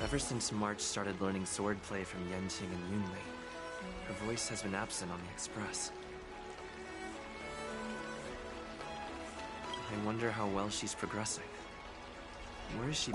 Ever since March started learning swordplay from Yenqing and Yunli, her voice has been absent on the express. I wonder how well she's progressing. Where is she?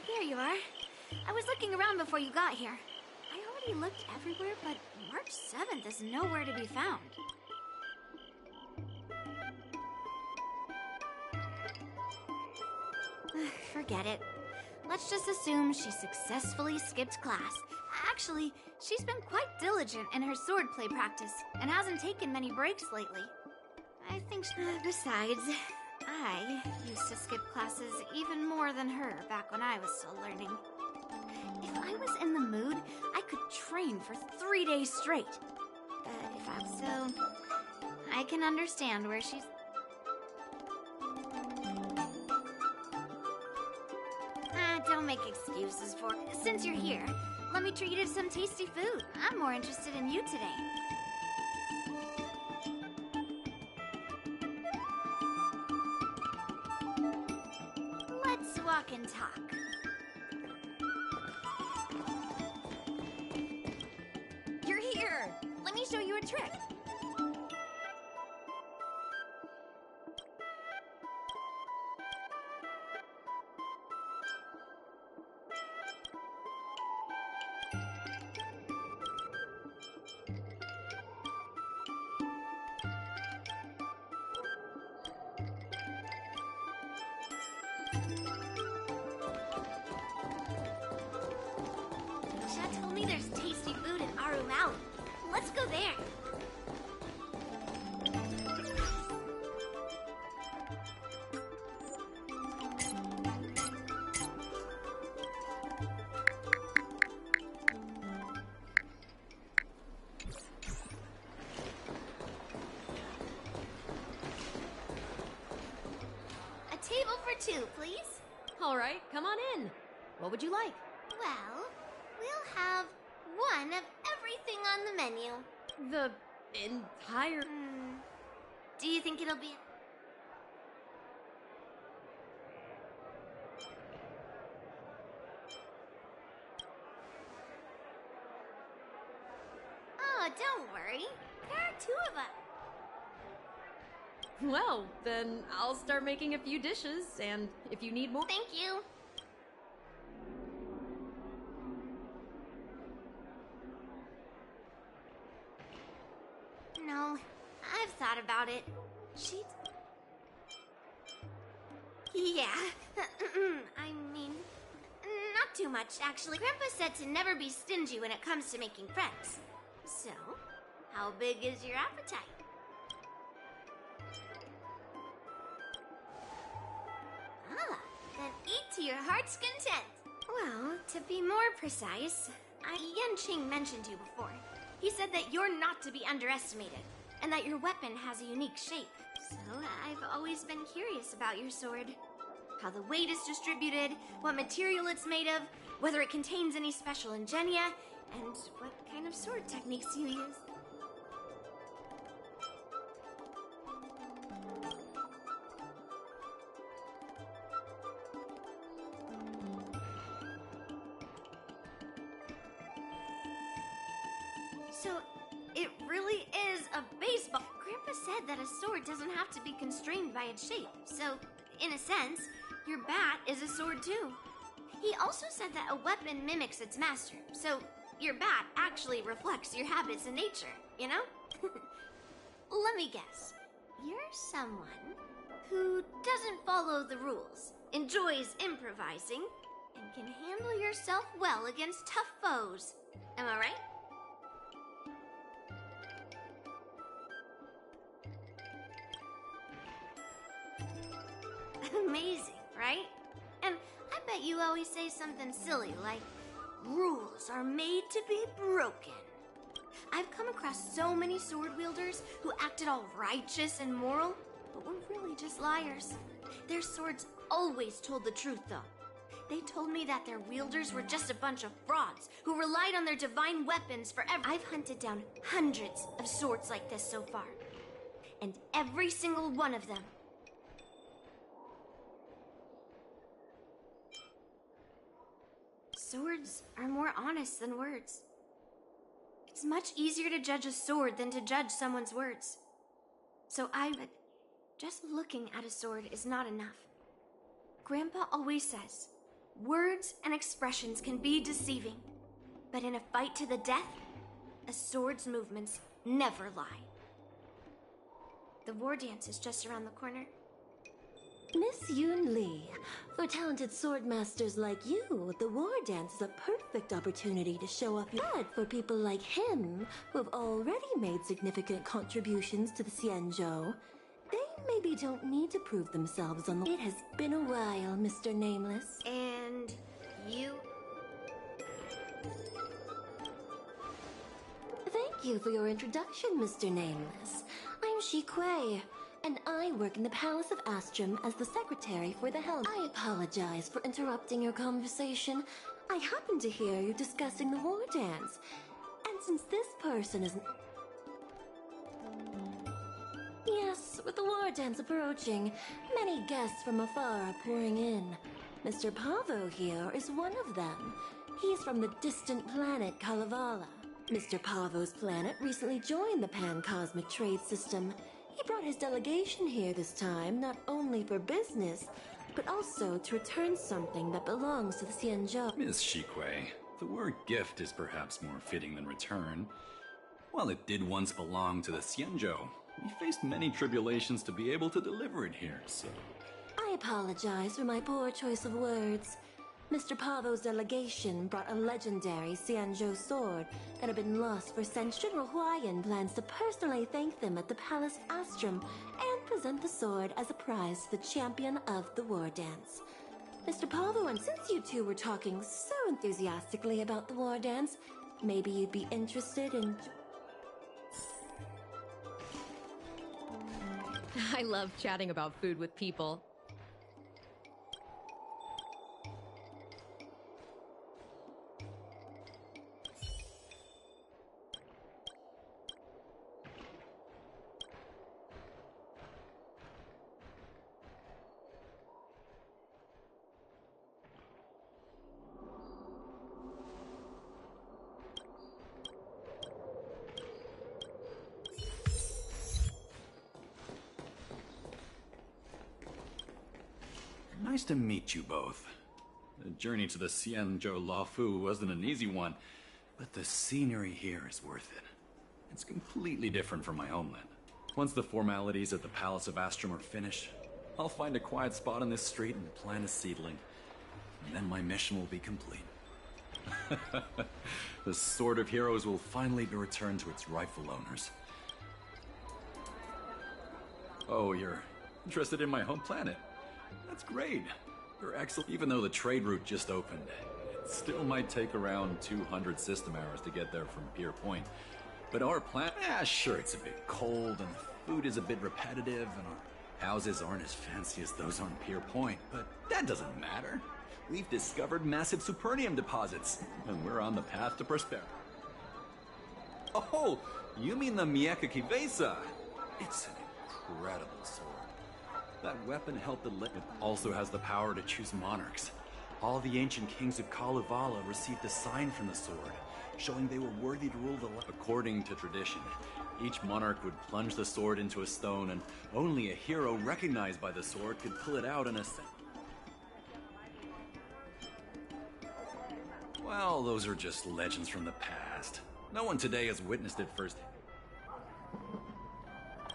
There you are. I was looking around before you got here. I already looked everywhere, but March 7th is nowhere to be found. Forget it. Let's just assume she successfully skipped class. Actually, she's been quite diligent in her swordplay practice and hasn't taken many breaks lately. I think besides, I used to skip classes even more than her back when I was still learning. If I was in the mood, I could train for 3 days straight. But if I'm so, I can understand where she's... Don't make excuses for... Since you're here, let me treat you to some tasty food. I'm more interested in you today. Let's walk and talk. You're here! Let me show you a trick. Dad told me there's tasty food in Aru Valley. Let's go there. A table for two, please. All right, come on in. What would you like? Well, we'll have one of everything on the menu. The entire... Do you think it'll be... Oh, don't worry. There are two of us. Well, then I'll start making a few dishes, and if you need more... Thank you. No, I've thought about it. She'd... Yeah. I mean, not too much, actually. Grandpa said to never be stingy when it comes to making friends. So, how big is your appetite? heart's content. Well, to be more precise, Yanqing mentioned you before. He said that you're not to be underestimated, and that your weapon has a unique shape. So I've always been curious about your sword. How the weight is distributed, what material it's made of, whether it contains any special ingenia, and what kind of sword techniques you use. So, it really is a baseball. Grandpa said that a sword doesn't have to be constrained by its shape. So, in a sense, your bat is a sword too. He also said that a weapon mimics its master. So, your bat actually reflects your habits and nature, you know? Let me guess. You're someone who doesn't follow the rules, enjoys improvising, and can handle yourself well against tough foes. Am I right? Amazing, right? And I bet you always say something silly like, rules are made to be broken. I've come across so many sword wielders who acted all righteous and moral, but were really just liars. Their swords always told the truth, though. They told me that their wielders were just a bunch of frauds who relied on their divine weapons forever. I've hunted down hundreds of swords like this so far, and every single one of them swords are more honest than words. It's much easier to judge a sword than to judge someone's words. But just looking at a sword is not enough. Grandpa always says, words and expressions can be deceiving, but in a fight to the death, a sword's movements never lie. The war dance is just around the corner. Miss Yunli, for talented sword masters like you, the war dance is a perfect opportunity to show off your art for people like him, who have already made significant contributions to the Xianzhou. They maybe don't need to prove themselves on the... It has been a while, Mr. Nameless. And you? Thank you for your introduction, Mr. Nameless. I'm Shi Kuei, and I work in the Palace of Astrum as the secretary for the Helm. I apologize for interrupting your conversation. I happened to hear you discussing the war dance. And since this person isn't... Yes, with the war dance approaching, many guests from afar are pouring in. Mr. Pavo here is one of them. He's from the distant planet Kalevala. Mr. Pavo's planet recently joined the Pan-Cosmic Trade System. He brought his delegation here this time, not only for business, but also to return something that belongs to the Xianzhou. Miss Shi Kuei, the word gift is perhaps more fitting than return. While it did once belong to the Xianzhou, we faced many tribulations to be able to deliver it here, so... I apologize for my poor choice of words. Mr. Pavo's delegation brought a legendary Xianzhou sword that had been lost for centuries. General Huayan plans to personally thank them at the Palace Astrum and present the sword as a prize to the champion of the war dance. Mr. Pavo, and since you two were talking so enthusiastically about the war dance, maybe you'd be interested in... I love chatting about food with people. Nice to meet you both. The journey to the Xianzhou Laofu wasn't an easy one, but the scenery here is worth it. It's completely different from my homeland. Once the formalities at the Palace of Astrum are finished, I'll find a quiet spot on this street and plant a seedling. And then my mission will be complete. The Sword of Heroes will finally be returned to its rightful owners. Oh, you're interested in my home planet? That's great. They're excellent. Even though the trade route just opened, it still might take around 200 system hours to get there from Pier Point. But our plant, sure, it's a bit cold and the food is a bit repetitive and our houses aren't as fancy as those on Pier Point, but that doesn't matter. We've discovered massive supernium deposits, and we're on the path to prosperity. Oh, you mean the Mieka Kivesa? It's an incredible sword. That weapon helped the It also has the power to choose monarchs. All the ancient kings of Kalevala received a sign from the sword, showing they were worthy to rule the land. According to tradition, each monarch would plunge the sword into a stone, and only a hero recognized by the sword could pull it out and ascend. Well, those are just legends from the past. No one today has witnessed it first.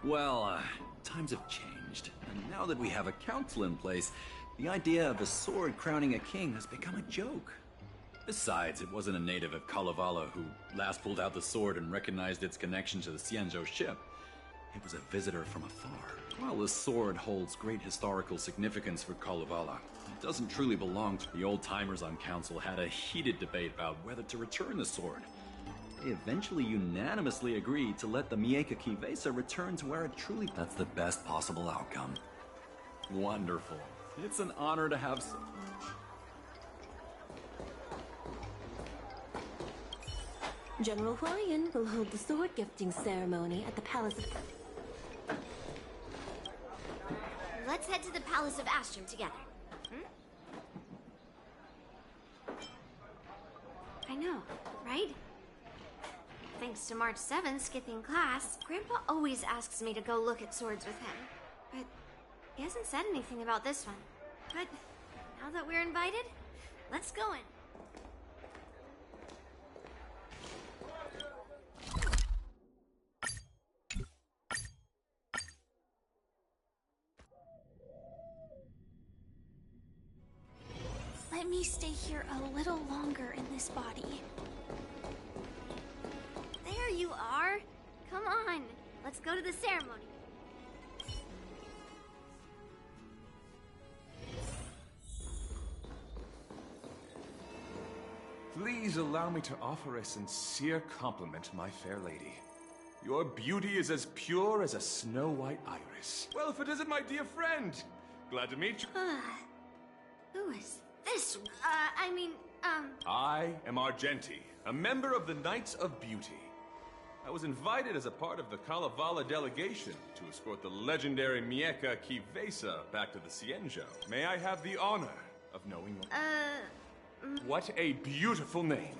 Well, times have changed, and now that we have a council in place, the idea of a sword crowning a king has become a joke. Besides, it wasn't a native of Kalevala who last pulled out the sword and recognized its connection to the Xianzhou ship. It was a visitor from afar. While the sword holds great historical significance for Kalevala, it doesn't truly belong to the old-timers on council had a heated debate about whether to return the sword. They eventually unanimously agreed to let the Mieka Kivesa return to where it truly... That's the best possible outcome. Wonderful. It's an honor to have... General Huayan will hold the sword gifting ceremony at the Palace of... Let's head to the Palace of Astrum together. I know, right? Thanks to March 7th skipping class, Grandpa always asks me to go look at swords with him. But he hasn't said anything about this one. But now that we're invited, let's go in. Let me stay here a little longer in this body. There you are! Come on, let's go to the ceremony. Please allow me to offer a sincere compliment, my fair lady. Your beauty is as pure as a snow-white iris. Well, if it isn't my dear friend! Glad to meet you. Who is this? I am Argenti, a member of the Knights of Beauty. I was invited as a part of the Kalevala delegation to escort the legendary Mieka Kivesa back to the Xianzhou. May I have the honor of knowing your... What a beautiful name.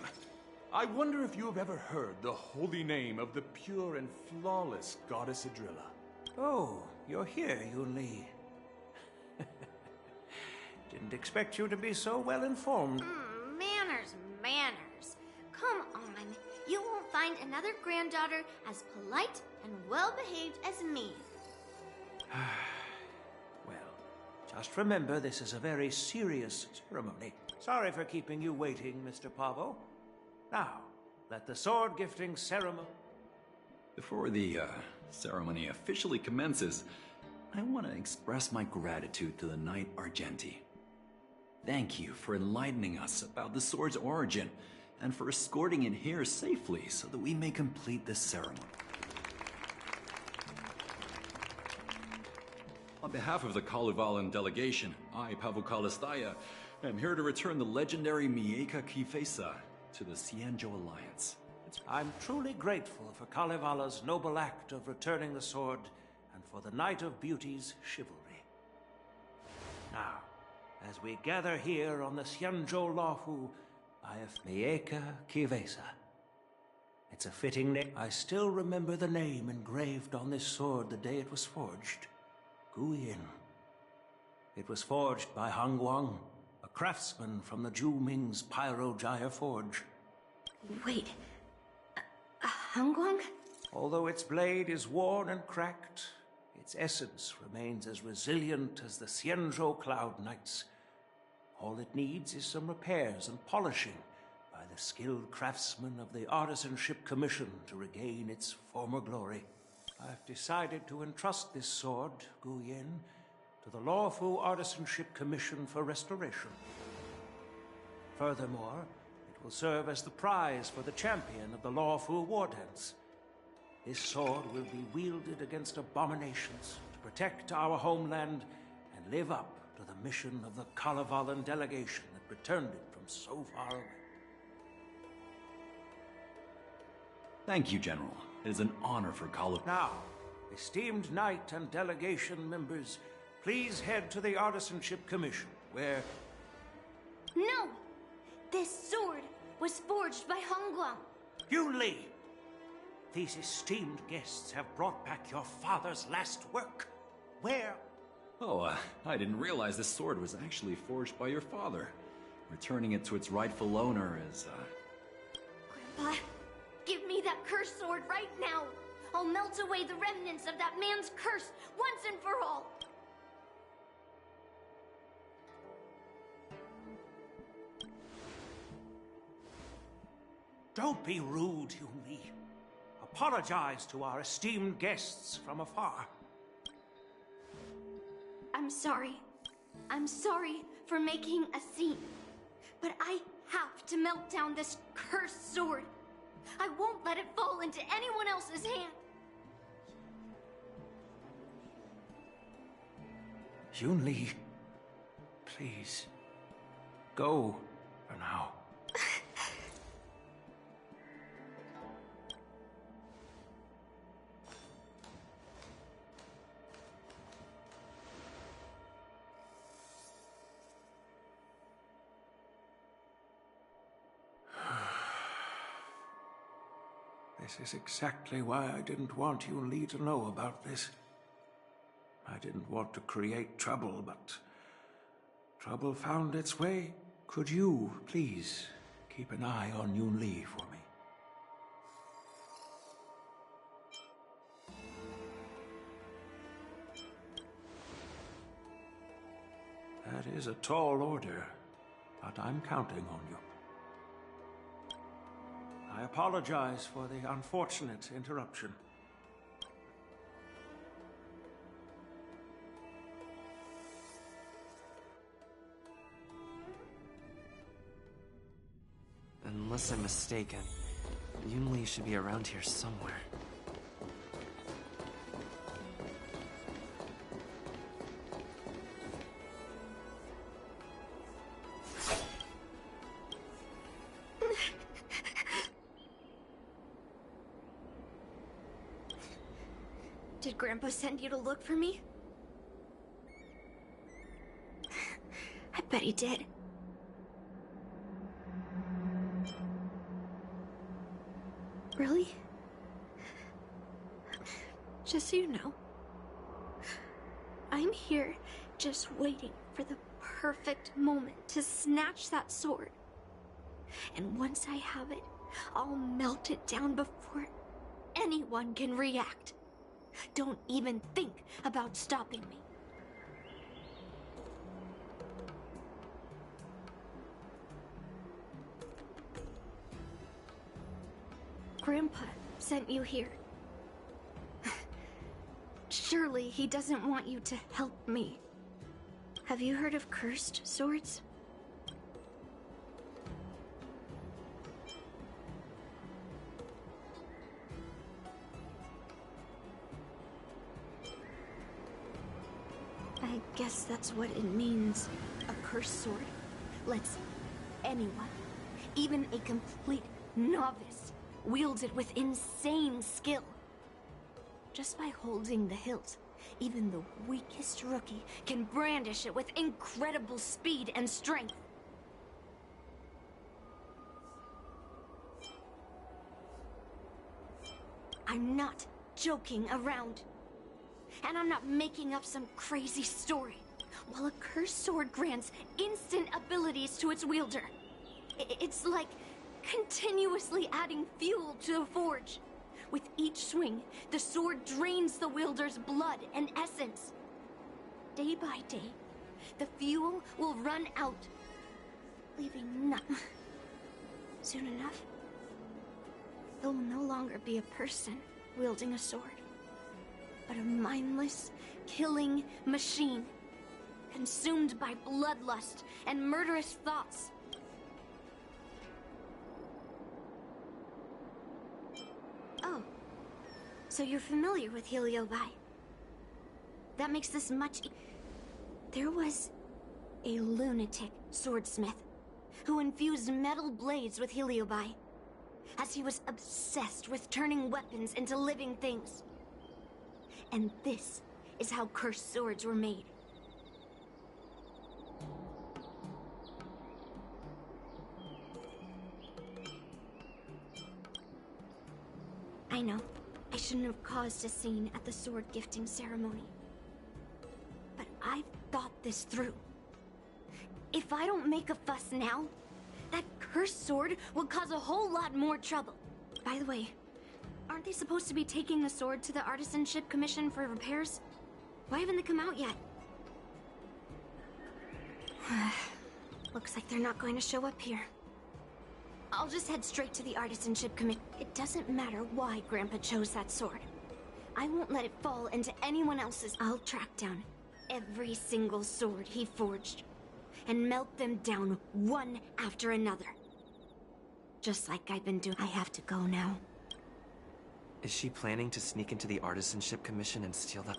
I wonder if you have ever heard the holy name of the pure and flawless goddess Adrilla. Oh, you're here, Yunli. Didn't expect you to be so well informed. Manners. Come on. You won't find another granddaughter as polite and well-behaved as me. Well, just remember this is a very serious ceremony. Sorry for keeping you waiting, Mr. Pavo. Now, let the sword gifting ceremony... Before the ceremony officially commences, I want to express my gratitude to the Knight Argenti. Thank you for enlightening us about the sword's origin, and for escorting it here safely so that we may complete this ceremony. On behalf of the Kalevalan delegation, I, Pavel Kalistaya, am here to return the legendary Mieka Kivesa to the Xianzhou Alliance. I'm truly grateful for Kalevala's noble act of returning the sword, and for the Knight of Beauty's chivalry. Now, as we gather here on the Xianzhou Lahu, I have Mieka Kivesa. It's a fitting name. I still remember the name engraved on this sword the day it was forged. Gu Yin. It was forged by Han Guang, a craftsman from the Zhu Ming's Pyrojaya Forge. Wait, Han Guang? Although its blade is worn and cracked, its essence remains as resilient as the Xianzhou Cloud Knights. All it needs is some repairs and polishing by the skilled craftsmen of the Artisanship Commission to regain its former glory. I've decided to entrust this sword, Gu Yin, to the Lawfu Artisanship Commission for Restoration. Furthermore, it will serve as the prize for the champion of the Lawfu War Dance. This sword will be wielded against abominations to protect our homeland and live up to the mission of the Kalevalan delegation that returned it from so far away. Thank you, General. It is an honor for Now, esteemed knight and delegation members, please head to the Artisanship Commission, where... No! This sword was forged by Hongguang. Yunli! These esteemed guests have brought back your father's last work. Where? Oh, I didn't realize this sword was actually forged by your father. Returning it to its rightful owner is, Grandpa, give me that cursed sword right now. I'll melt away the remnants of that man's curse once and for all. Don't be rude, Yunli. Apologize to our esteemed guests from afar. I'm sorry. I'm sorry for making a scene. But I have to melt down this cursed sword. I won't let it fall into anyone else's hand. Yunli, please, go for now. This is exactly why I didn't want Yunli to know about this. I didn't want to create trouble, but trouble found its way. Could you, please, keep an eye on Yunli for me? That is a tall order, but I'm counting on you. I apologize for the unfortunate interruption. Unless I'm mistaken, Yunli should be around here somewhere. Did Grandpa send you to look for me? I bet he did. Really? Just so you know, I'm here just waiting for the perfect moment to snatch that sword. And once I have it, I'll melt it down before anyone can react. Don't even think about stopping me. Grandpa sent you here. Surely he doesn't want you to help me. Have you heard of cursed swords? I guess that's what it means. A cursed sword lets anyone, even a complete novice, wield it with insane skill. Just by holding the hilt, even the weakest rookie can brandish it with incredible speed and strength. I'm not joking around. And I'm not making up some crazy story. While a cursed sword grants instant abilities to its wielder, it's like continuously adding fuel to the forge. With each swing, the sword drains the wielder's blood and essence. Day by day, the fuel will run out, leaving none. Soon enough, it will no longer be a person wielding a sword, but a mindless, killing machine consumed by bloodlust and murderous thoughts. Oh, so you're familiar with Heliobi. That makes this much There was a lunatic swordsmith who infused metal blades with Heliobi, as he was obsessed with turning weapons into living things. And this is how cursed swords were made. I know, I shouldn't have caused a scene at the sword gifting ceremony. But I've thought this through. If I don't make a fuss now, that cursed sword will cause a whole lot more trouble. By the way, aren't they supposed to be taking the sword to the Artisanship Commission for repairs? Why haven't they come out yet? Looks like they're not going to show up here. I'll just head straight to the Artisanship Commission. It doesn't matter why Grandpa chose that sword. I won't let it fall into anyone else's. I'll track down every single sword he forged and melt them down one after another. Just like I've been doing. I have to go now. Is she planning to sneak into the Artisanship Commission and steal that?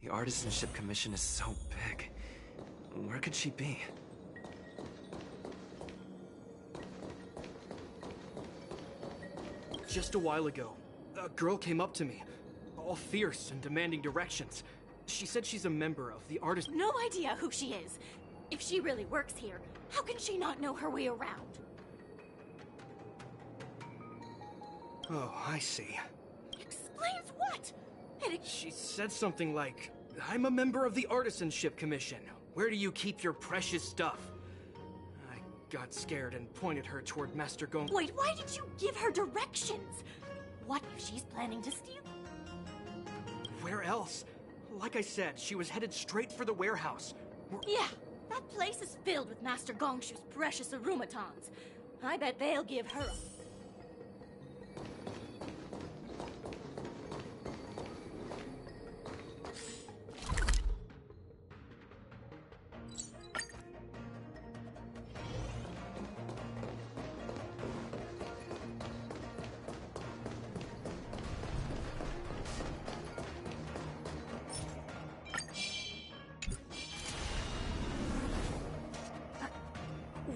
The Artisanship Commission is so big. Where could she be? Just a while ago, a girl came up to me, all fierce and demanding directions. She said she's a member of the artist. No idea who she is. If she really works here, how can she not know her way around? Oh, I see. Explains what? She said something like, I'm a member of the Artisanship Commission. Where do you keep your precious stuff? I got scared and pointed her toward Master Gong. Wait, why did you give her directions? What if she's planning to steal? Where else? Like I said, she was headed straight for the warehouse. Yeah, that place is filled with Master Gongshu's precious arumatons. I bet they'll give her a...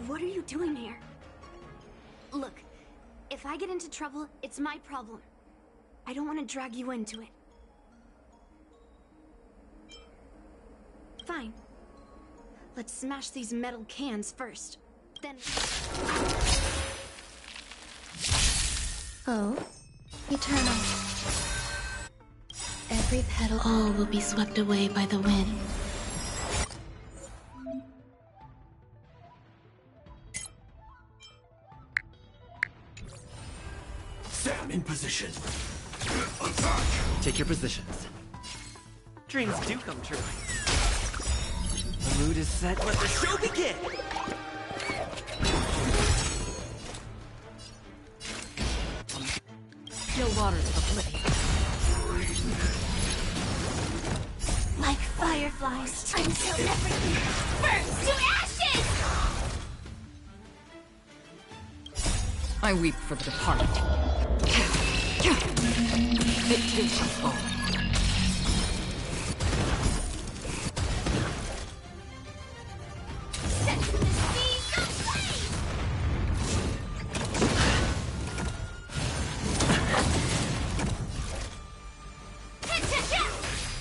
What are you doing here? Look, if I get into trouble, it's my problem. I don't want to drag you into it. Fine. Let's smash these metal cans first. Then... Oh, eternal. Every petal, all will be swept away by the wind. Stand in position. Take your positions. Dreams do come true. The mood is set. Let the show begin! Still waters of oblivion. Like fireflies, until everything burns to ashes! I weep for the departed. It too shall fall. Set the seas ablaze!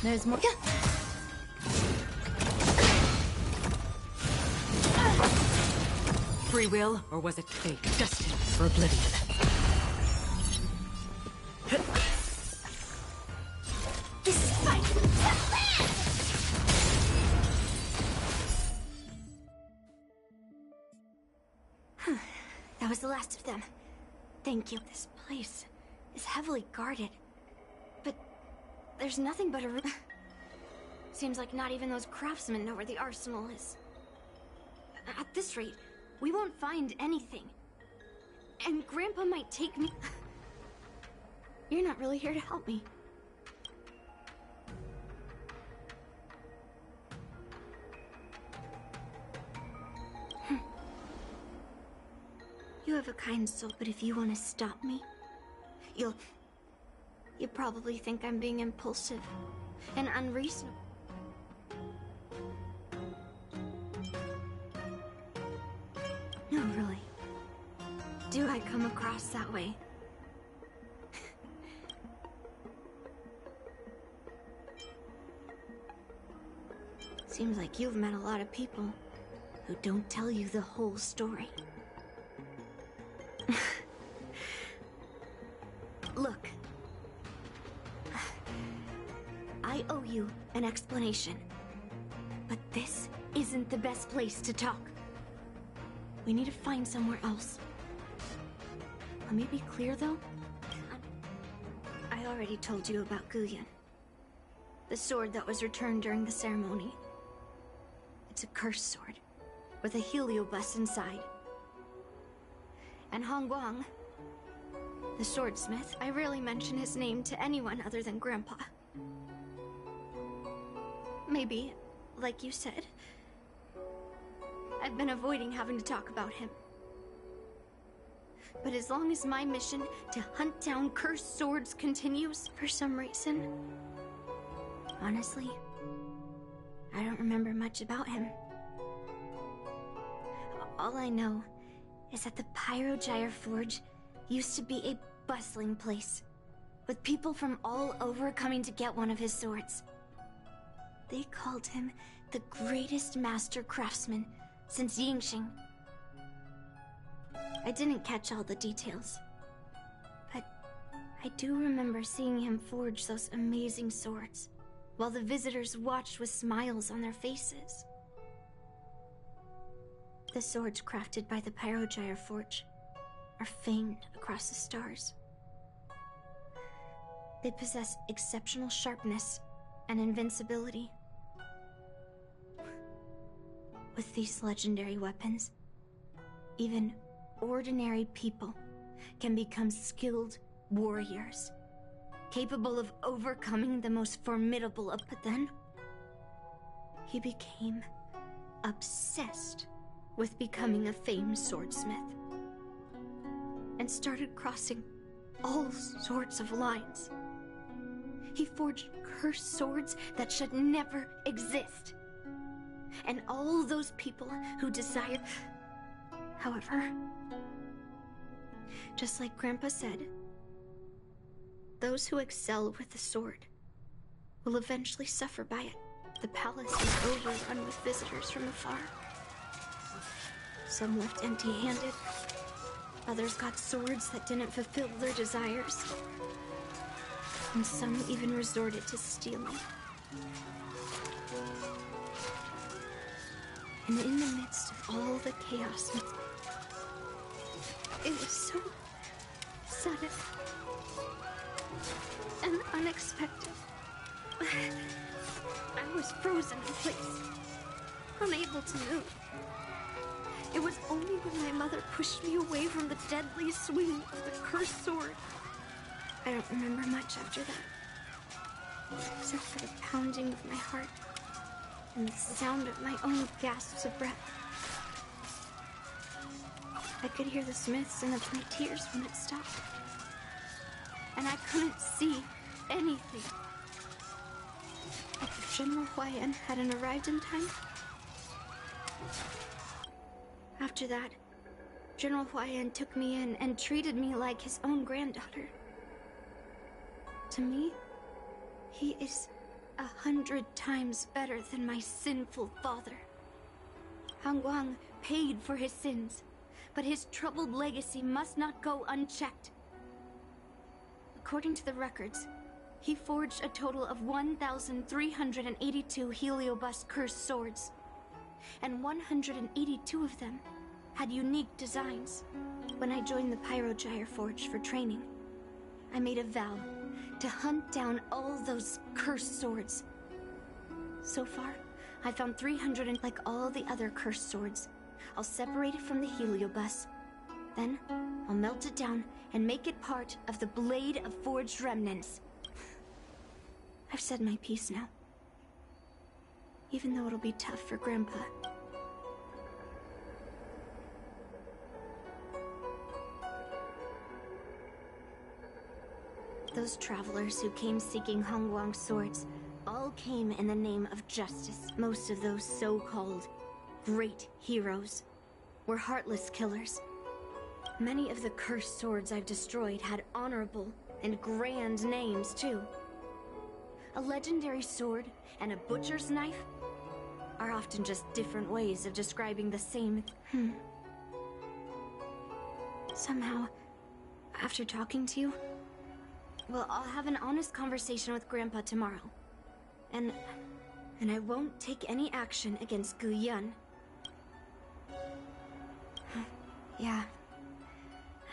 There's more. Free will, or was it fate destined for oblivion? This is fight to live! That was the last of them. Thank you. This place is heavily guarded. But there's nothing but a room. Seems like not even those craftsmen know where the arsenal is. At this rate, we won't find anything. And Grandpa might take me... You're not really here to help me. You have a kind soul, but if you want to stop me, you probably think I'm being impulsive and unreasonable. No, really. Do I come across that way? Seems like you've met a lot of people who don't tell you the whole story. Look. I owe you an explanation. But this isn't the best place to talk. We need to find somewhere else. Let me be clear, though. I already told you about Guyan. The sword that was returned during the ceremony. It's a cursed sword, with a heliobus inside. And Hongguang, the swordsmith, I rarely mention his name to anyone other than Grandpa. Maybe, like you said, I've been avoiding having to talk about him. But as long as my mission to hunt down cursed swords continues, for some reason, honestly, I don't remember much about him. All I know is that the Pyrogyre Forge used to be a bustling place, with people from all over coming to get one of his swords. They called him the greatest master craftsman since Yingxing. I didn't catch all the details, but I do remember seeing him forge those amazing swords, while the visitors watched with smiles on their faces. The swords crafted by the Pyrogyre Forge are famed across the stars. They possess exceptional sharpness and invincibility. With these legendary weapons, even ordinary people can become skilled warriors, capable of overcoming the most formidable of... But then, he became obsessed with becoming a famed swordsmith, and started crossing all sorts of lines. He forged cursed swords that should never exist. And all those people who desire... However, just like Grandpa said, those who excel with the sword will eventually suffer by it. The palace is overrun with visitors from afar. Some left empty-handed. Others got swords that didn't fulfill their desires. And some even resorted to stealing. And in the midst of all the chaos, it was so sudden and unexpected. I was frozen in place, unable to move. It was only when my mother pushed me away from the deadly swing of the cursed sword. I don't remember much after that, except for the pounding of my heart and the sound of my own gasps of breath. I could hear the smiths and my tears when it stopped. And I couldn't see anything. If General Huayan hadn't arrived in time... After that, General Huayan took me in and treated me like his own granddaughter. To me, he is 100 times better than my sinful father. Hongguang paid for his sins, but his troubled legacy must not go unchecked. According to the records, he forged a total of 1,382 heliobus cursed swords, and 182 of them had unique designs. When I joined the Pyrogyre Forge for training, I made a vow to hunt down all those cursed swords. So far, I found 300, and like all the other cursed swords, I'll separate it from the heliobus Then, I'll melt it down and make it part of the Blade of Forged Remnants. I've said my piece now. Even though it'll be tough for Grandpa. Those travelers who came seeking Hongguang's swords all came in the name of justice. Most of those so-called great heroes were heartless killers. Many of the cursed swords I've destroyed had honorable and grand names, too. A legendary sword and a butcher's knife are often just different ways of describing the same. Somehow, after talking to you, well, I'll have an honest conversation with Grandpa tomorrow. And I won't take any action against Gu Yun. Yeah.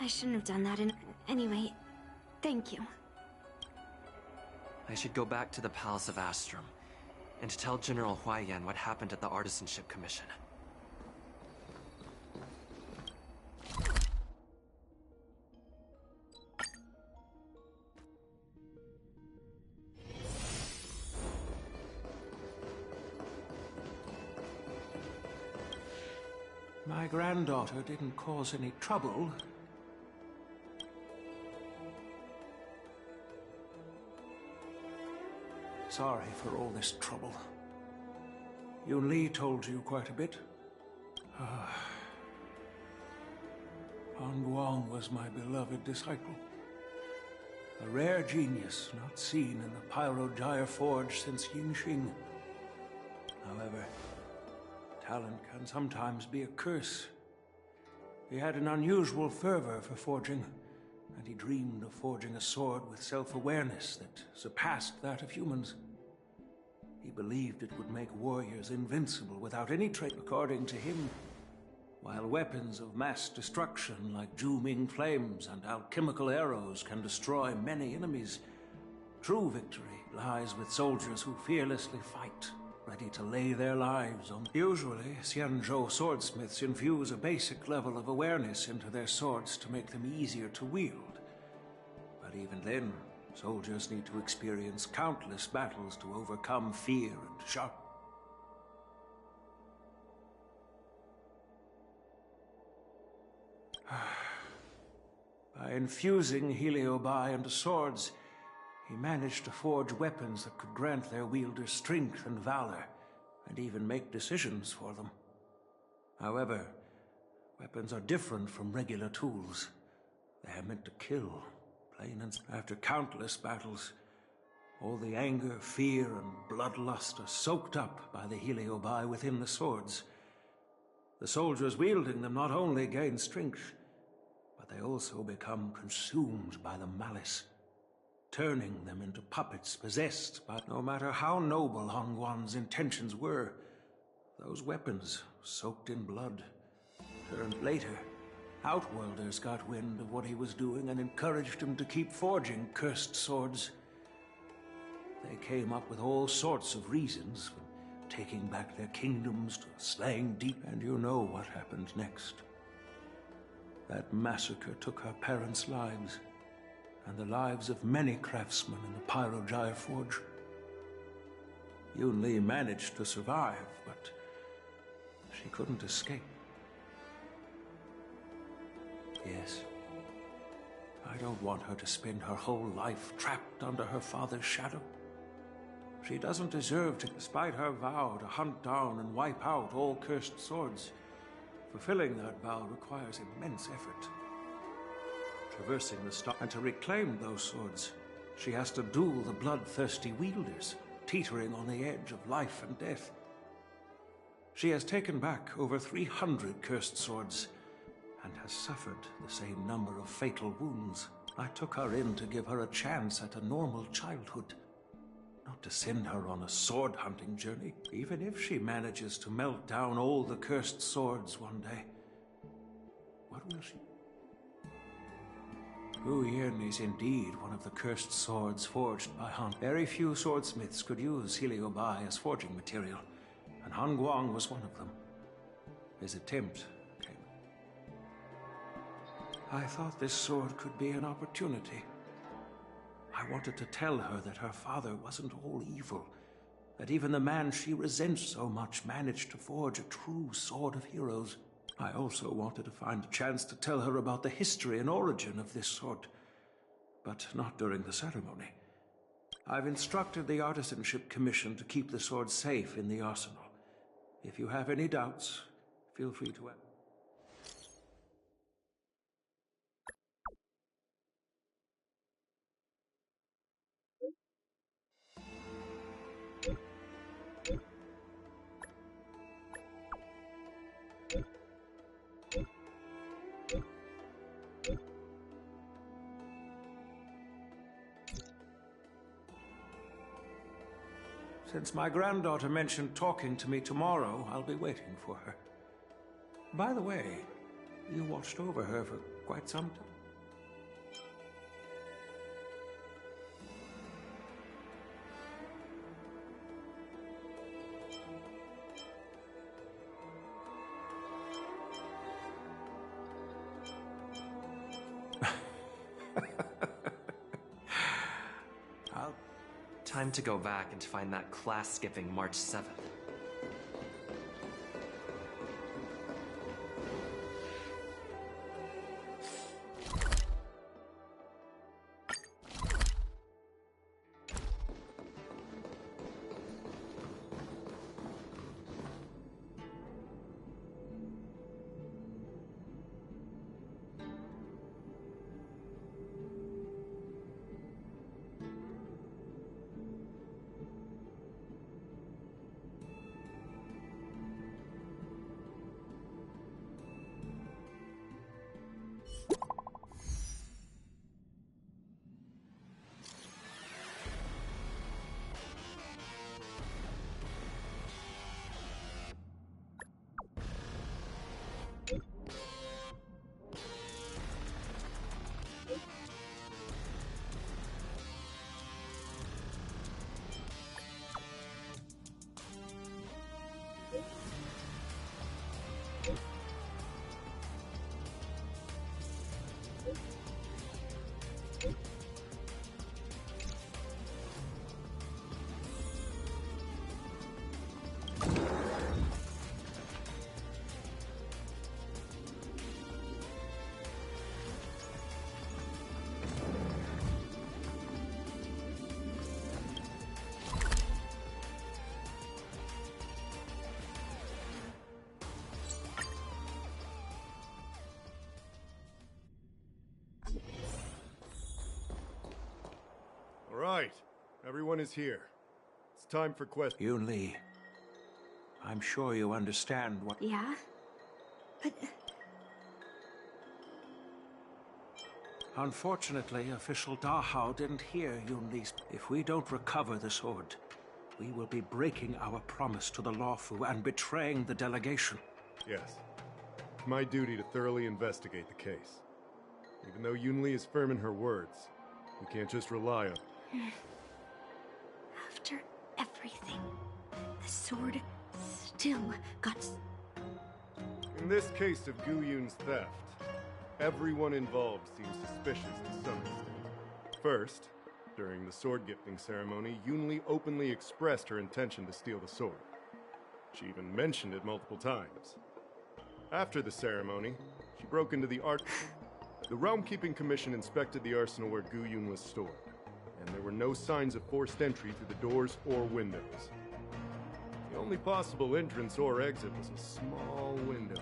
I shouldn't have done that anyway, thank you. I should go back to the Palace of Astrum and tell General Huaiyan what happened at the Artisanship Commission. My granddaughter didn't cause any trouble. Sorry for all this trouble. Yunli told you quite a bit. Hongguang was my beloved disciple. A rare genius not seen in the Pyrogyre Forge since Yingxing. However, talent can sometimes be a curse. He had an unusual fervor for forging, and he dreamed of forging a sword with self-awareness that surpassed that of humans. He believed it would make warriors invincible without any trait. According to him, while weapons of mass destruction like Zhu-Ming flames and alchemical arrows can destroy many enemies, true victory lies with soldiers who fearlessly fight, ready to lay their lives on. Usually, Xianzhou swordsmiths infuse a basic level of awareness into their swords to make them easier to wield. But even then, soldiers need to experience countless battles to overcome fear and shock. By infusing Heliobi into swords, he managed to forge weapons that could grant their wielders strength and valor, and even make decisions for them. However, weapons are different from regular tools. They are meant to kill, plain and simple. After countless battles, all the anger, fear, and bloodlust are soaked up by the Heliobi within the swords. The soldiers wielding them not only gain strength, but they also become consumed by the malice, turning them into puppets possessed by... No matter how noble Hongguang's intentions were, those weapons, soaked in blood, turned later. Outworlders got wind of what he was doing and encouraged him to keep forging cursed swords. They came up with all sorts of reasons, from taking back their kingdoms to slaying deep... And you know what happened next. That massacre took her parents' lives, and the lives of many craftsmen in the Pyrogyre Forge. Yunli managed to survive, but she couldn't escape. Yes, I don't want her to spend her whole life trapped under her father's shadow. She doesn't deserve to, despite her vow to hunt down and wipe out all cursed swords. Fulfilling that vow requires immense effort. Traversing the star, and to reclaim those swords, she has to duel the bloodthirsty wielders, teetering on the edge of life and death. She has taken back over 300 cursed swords, and has suffered the same number of fatal wounds. I took her in to give her a chance at a normal childhood, not to send her on a sword-hunting journey. Even if she manages to melt down all the cursed swords one day, what will she... Gu Yin is indeed one of the cursed swords forged by Han. Very few swordsmiths could use Heliobi as forging material, and Hongguang was one of them. His attempt came. I thought this sword could be an opportunity. I wanted to tell her that her father wasn't all evil, that even the man she resents so much managed to forge a true sword of heroes. I also wanted to find a chance to tell her about the history and origin of this sword, but not during the ceremony. I've instructed the Artisanship Commission to keep the sword safe in the arsenal. If you have any doubts, feel free to ask. Since my granddaughter mentioned talking to me tomorrow, I'll be waiting for her. By the way, you watched over her for quite some time. Time to go back and find that class-skipping March 7th. Right. Everyone is here. It's time for questions. Yunli, I'm sure you understand what... Yeah? But... Unfortunately, official Dahao didn't hear Yunli's... If we don't recover the sword, we will be breaking our promise to the Lawfu and betraying the delegation. Yes. It's my duty to thoroughly investigate the case. Even though Yunli is firm in her words, we can't just rely on... After everything, the sword still got... In this case of Gu Yun's theft, everyone involved seems suspicious to some extent. First, during the sword gifting ceremony, Yunli openly expressed her intention to steal the sword. She even mentioned it multiple times. After the ceremony, she broke into the The Realm Keeping Commission inspected the arsenal where Gu Yun was stored, and there were no signs of forced entry through the doors or windows. The only possible entrance or exit was a small window.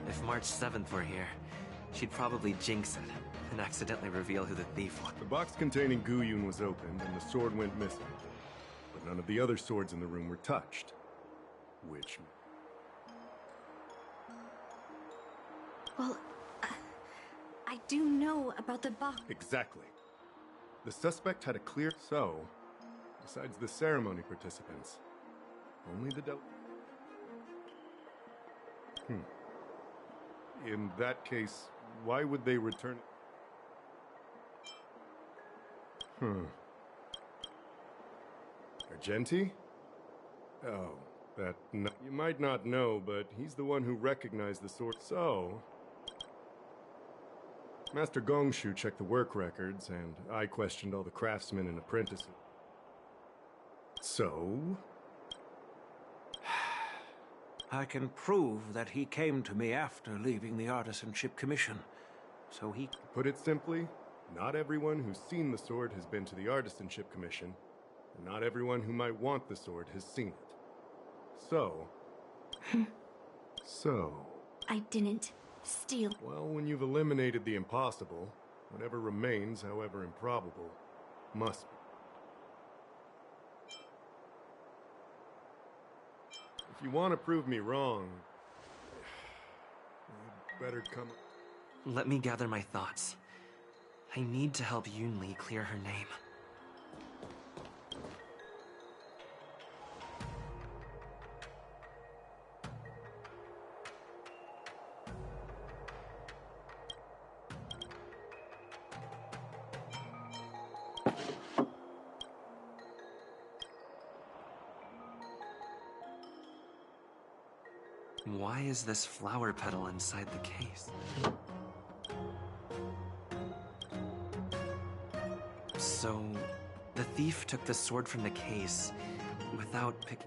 If March 7th were here, she'd probably jinx it and accidentally reveal who the thief was. The box containing Gu Yun was opened and the sword went missing. But none of the other swords in the room were touched. Which... Well, I do know about the box. Exactly. The suspect had a clear... So, besides the ceremony participants, only the In that case, why would they return... Argenti? Oh, You might not know, but he's the one who recognized the sword. So, Master Gongshu checked the work records, and I questioned all the craftsmen and apprentices. So? I can prove that he came to me after leaving the Artisanship Commission, so he... To put it simply, not everyone who's seen the sword has been to the Artisanship Commission, and not everyone who might want the sword has seen it. So... I didn't steal. Well, when you've eliminated the impossible, whatever remains, however improbable, must be. If you want to prove me wrong, you'd better come... Let me gather my thoughts. I need to help Yunli clear her name. Why is this flower petal inside the case? So, the thief took the sword from the case without picking...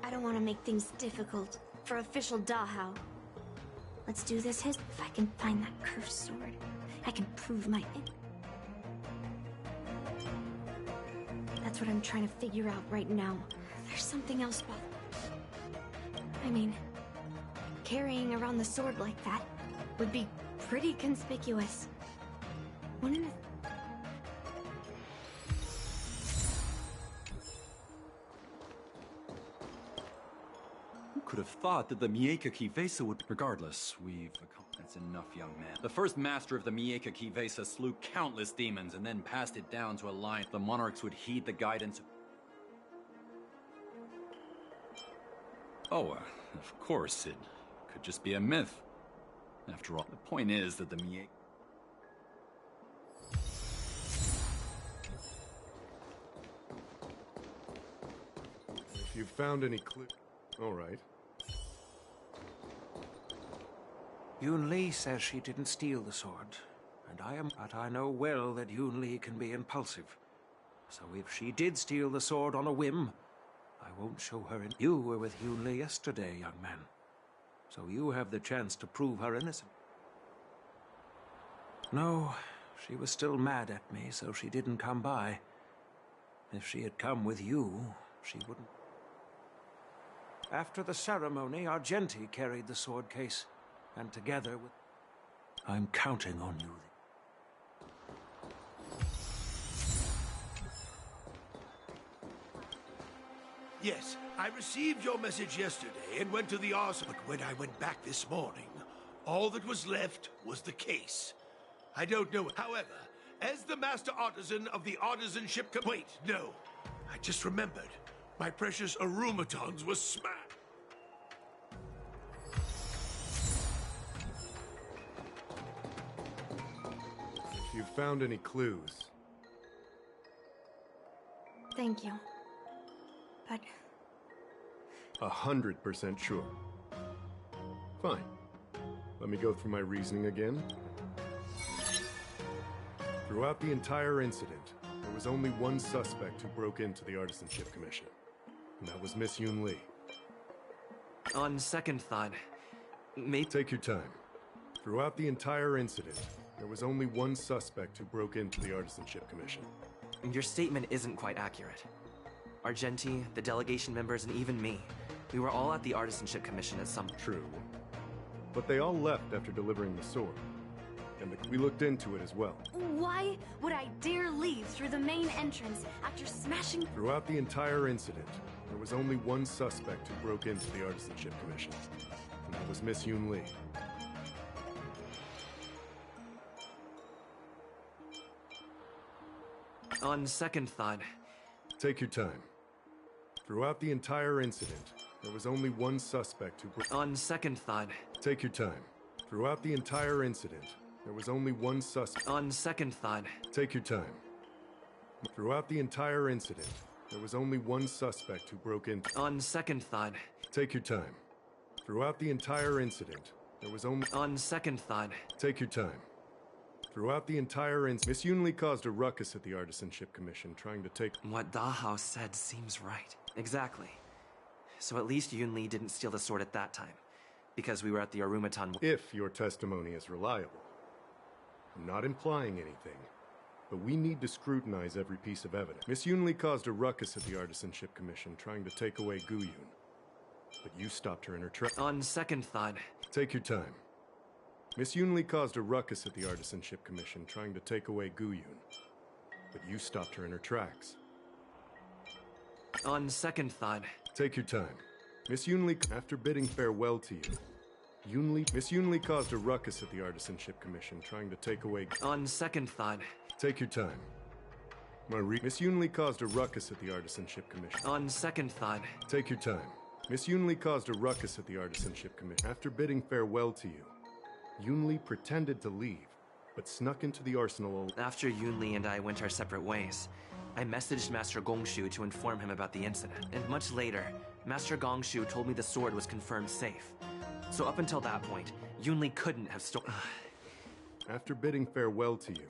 I don't want to make things difficult for official Dahao. Let's do this. If I can find that cursed sword, I can prove my... That's what I'm trying to figure out right now. There's something else about... I mean, carrying around the sword like that would be pretty conspicuous. Wouldn't it? Who could have thought that the Mieka Kivesa would... Regardless, we've... That's enough, young man. The first master of the Mieka Kivesa slew countless demons and then passed it down to a line. The monarchs would heed the guidance... Oh, of course, it could just be a myth. After all, the point is that the Mieka... If you've found any clue... All right. Yunli says she didn't steal the sword, but I know well that Yunli can be impulsive. So if she did steal the sword on a whim, I won't show her in... You were with Yunli yesterday, young man. So you have the chance to prove her innocent. No, she was still mad at me, so she didn't come by. If she had come with you, she wouldn't... After the ceremony, Argenti carried the sword case, and together with... I'm counting on you. Yes, I received your message yesterday and went to the arsenal. But when I went back this morning, all that was left was the case. I don't know. However, as the master artisan of the artisanship... Wait, no. I just remembered. My precious aromatons were smashed. If you've found any clues... Thank you. But... 100% sure. Fine. Let me go through my reasoning again. Throughout the entire incident, there was only one suspect who broke into the Artisanship Commission. And that was Miss Yunli. On second thought, Take your time. Throughout the entire incident, there was only one suspect who broke into the Artisanship Commission. Your statement isn't quite accurate. Argenti, the delegation members, and even me. We were all at the Artisanship Commission at some... True. But they all left after delivering the sword. And we looked into it as well. Why would I dare leave through the main entrance after smashing... Throughout the entire incident, there was only one suspect who broke into the Artisanship Commission. And that was Miss Yunli. On second thought... Take your time. Throughout the entire incident, there was only one suspect who... On second thought... Take your time. Throughout the entire incident, there was only one suspect... On second thought... Take your time. Throughout the entire incident, there was only one suspect who broke into... On second thought... Take your time. Throughout the entire incident, there was only... On second thought... Take your time. Throughout the entire incident, Miss Yunli caused a ruckus at the Artisanship Commission, trying to take... What Dahao said seems right. Exactly. So at least Yunli didn't steal the sword at that time, because we were at the Arumatan... If your testimony is reliable. I'm not implying anything, but we need to scrutinize every piece of evidence. Miss Yunli caused a ruckus at the Artisanship Commission, trying to take away Guyun. But you stopped her in her tracks. On second thought... Take your time. Miss Yunli caused a ruckus at the Artisanship Commission, trying to take away Guyun. But you stopped her in her tracks. On second thought... Take your time. Miss Yunli, after bidding farewell to you, Miss Yunli caused a ruckus at the Artisanship Commission, trying to take away... On second thought... Take your time. Miss Yunli caused a ruckus at the Artisanship Commission. On second thought... Take your time. Miss Yunli caused a ruckus at the Artisanship Commission. After bidding farewell to you, Yunli pretended to leave, but snuck into the arsenal. After Yunli and I went our separate ways, I messaged Master Gongshu to inform him about the incident. And much later, Master Gongshu told me the sword was confirmed safe. So up until that point, Yunli couldn't have stolen... After bidding farewell to you,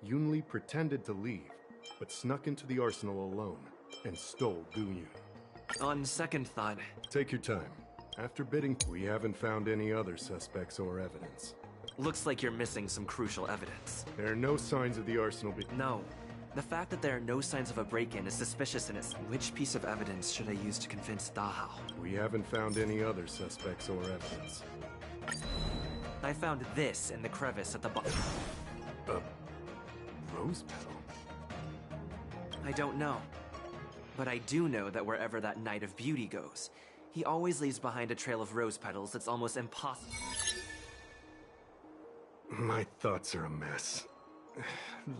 Yunli pretended to leave, but snuck into the arsenal alone and stole Guyun. On second thought... Take your time. After bidding, we haven't found any other suspects or evidence. Looks like you're missing some crucial evidence. There are no signs of the arsenal No. The fact that there are no signs of a break-in is suspicious in itself. Which piece of evidence should I use to convince Dahao? We haven't found any other suspects or evidence. I found this in the crevice at the bottom. A rose petal? I don't know. But I do know that wherever that Knight of Beauty goes, he always leaves behind a trail of rose petals that's almost impossible. My thoughts are a mess.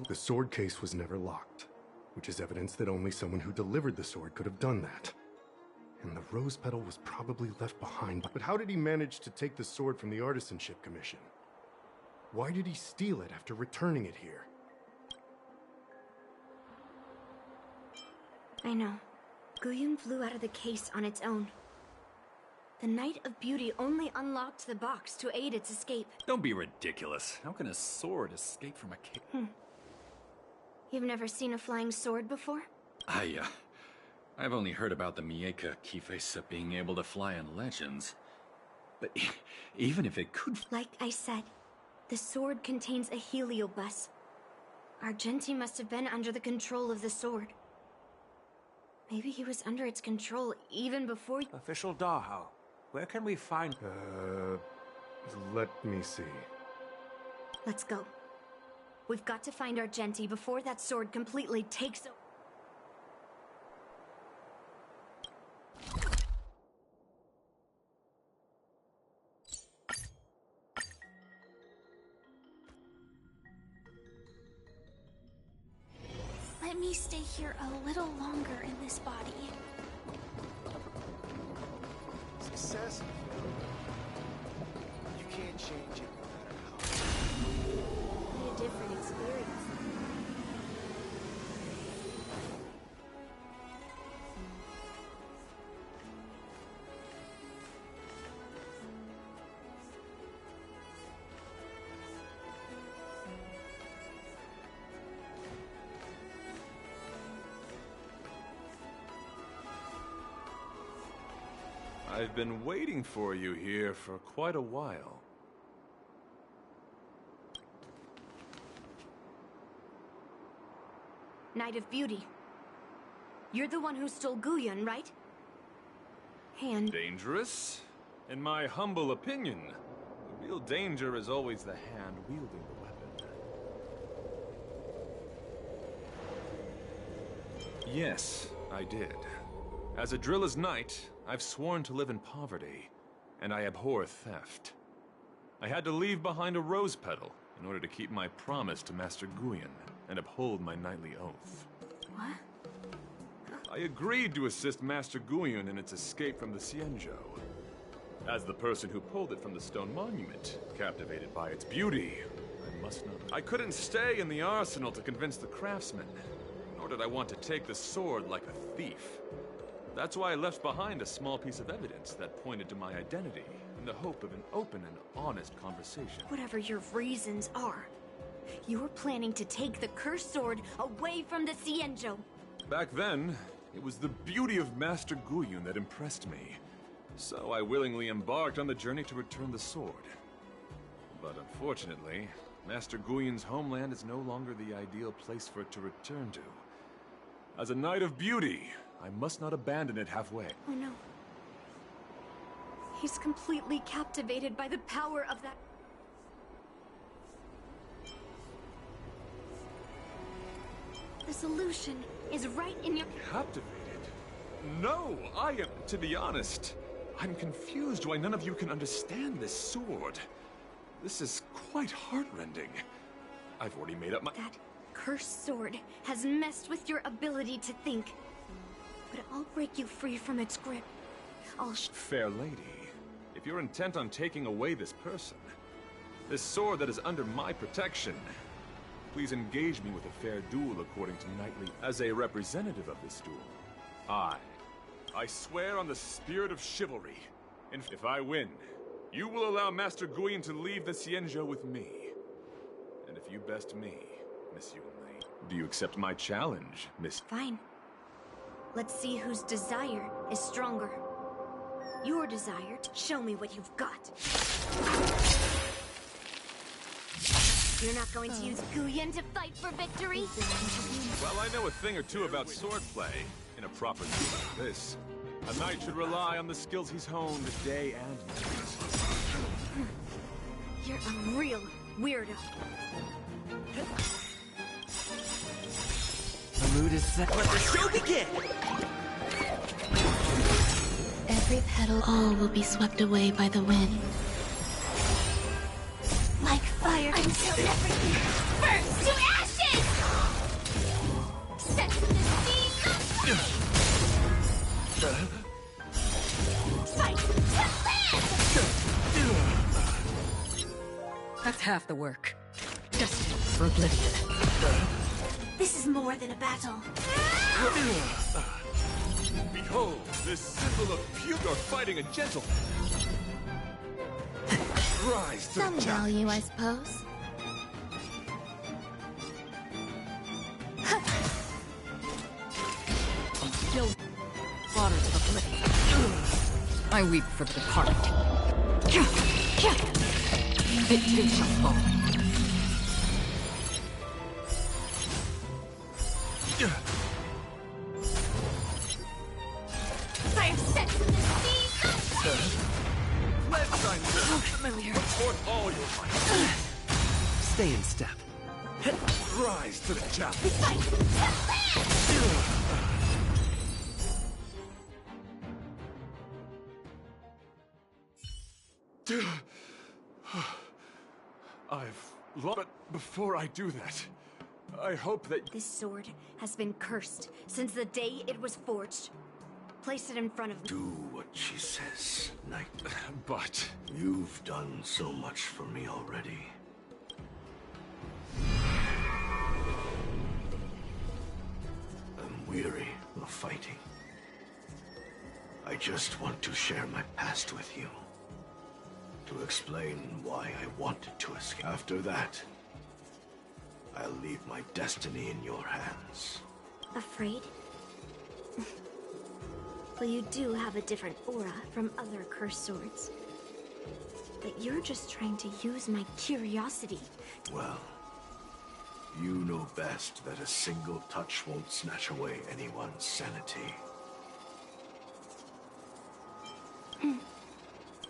The sword case was never locked, which is evidence that only someone who delivered the sword could have done that. And the rose petal was probably left behind. But how did he manage to take the sword from the Artisanship Commission? Why did he steal it after returning it here? I know. Guyun flew out of the case on its own. The Knight of Beauty only unlocked the box to aid its escape. Don't be ridiculous. How can a sword escape from a cage? You've never seen a flying sword before? I've only heard about the Mieka Kifesa being able to fly in legends. But even if it could... Like I said, the sword contains a heliobus. Argenti must have been under the control of the sword. Maybe he was under its control even before... Official Dahao, where can we find... let me see. Let's go. We've got to find Argenti before that sword completely takes over. Let me stay here a little longer in this body. Success. You can't change it no matter how. Be a different experience. I've been waiting for you here for quite a while. Knight of Beauty. You're the one who stole Guyun, right? And... Dangerous? In my humble opinion, the real danger is always the hand wielding the weapon. Yes, I did. As a driller's knight, I've sworn to live in poverty, and I abhor theft. I had to leave behind a rose petal in order to keep my promise to Master Guyun and uphold my knightly oath. What? I I agreed to assist Master Guyun in its escape from the Xianzhou. As the person who pulled it from the stone monument, captivated by its beauty, I couldn't stay in the arsenal to convince the craftsman, nor did I want to take the sword like a thief. That's why I left behind a small piece of evidence that pointed to my identity, in the hope of an open and honest conversation. Whatever your reasons are, you're planning to take the cursed sword away from the Xianzhou. Back then, it was the beauty of Master Guyun that impressed me. So I willingly embarked on the journey to return the sword. But unfortunately, Master Guyun's homeland is no longer the ideal place for it to return to. As a Knight of Beauty, I must not abandon it halfway. Oh no. He's completely captivated by the power of that... The solution is right in your... Captivated? No, I am... To be honest, I'm confused why none of you can understand this sword. This is quite heartrending. I've already made up my... That cursed sword has messed with your ability to think. But I'll break you free from its grip. Fair lady, if you're intent on taking away this person, this sword that is under my protection, please engage me with a fair duel according to knightly... As a representative of this duel, I swear on the spirit of chivalry, and if I win, you will allow Master Guyun to leave the Xianzhou with me. And if you best me, Miss Yunli, do you accept my challenge, Miss... Fine. Let's see whose desire is stronger. Your desire to show me what you've got. You're not going to use Guyun to fight for victory? Well, I know a thing or two about swordplay. In a proper duel like this, a knight should rely on the skills he's honed day and night. You're a real weirdo. The mood is set. Let the show begin! Every petal, all will be swept away by the wind. Like fire until everything burns to ashes! Set the steam! Fight to live! That's half the work. Destined for oblivion. This is more than a battle. Behold, this symbol of puke are fighting a gentleman. Rise to Some the challenge. value, I suppose. Still water to oblivion. I weep for the departed. It too shall fall. Fire set from the steam! Let's try familiar. Put forth all your might. Stay in step. Rise to the challenge. I've lost, but before I do that, I hope that... This sword has been cursed since the day it was forged. Place it in front of me. Do what she says, Knight. But... You've done so much for me already. I'm weary of fighting. I just want to share my past with you. To explain why I wanted to escape. After that, I'll leave my destiny in your hands. Afraid? Well, you do have a different aura from other cursed swords. But you're just trying to use my curiosity. Well, you know best that a single touch won't snatch away anyone's sanity.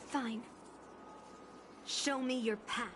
Fine. Show me your path.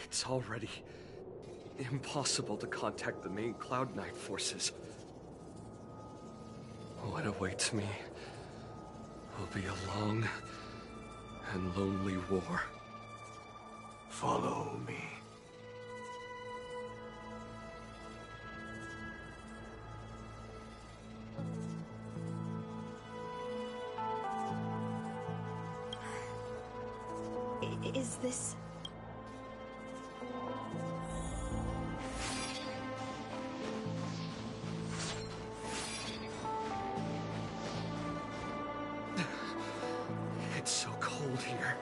It's already impossible to contact the main Cloud Knight forces. What awaits me will be a long and lonely war. Follow me. Is this... It's so cold here.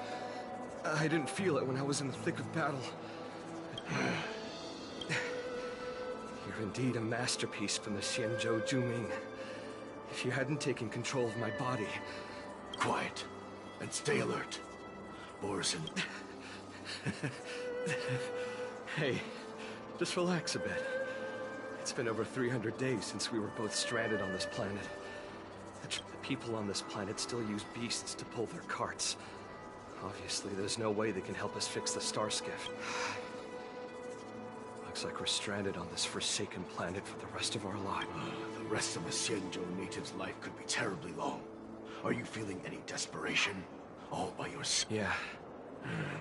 I didn't feel it when I was in the thick of battle. You're indeed a masterpiece from the Xianzhou Juming. If you hadn't taken control of my body... Quiet, and stay alert. Borison. Hey, just relax a bit. It's been over 300 days since we were both stranded on this planet. The people on this planet still use beasts to pull their carts. Obviously, there's no way they can help us fix the star skiff. Looks like we're stranded on this forsaken planet for the rest of our lives. The rest of a Xianzhou native's life could be terribly long. Are you feeling any desperation? All by yourself? Yeah.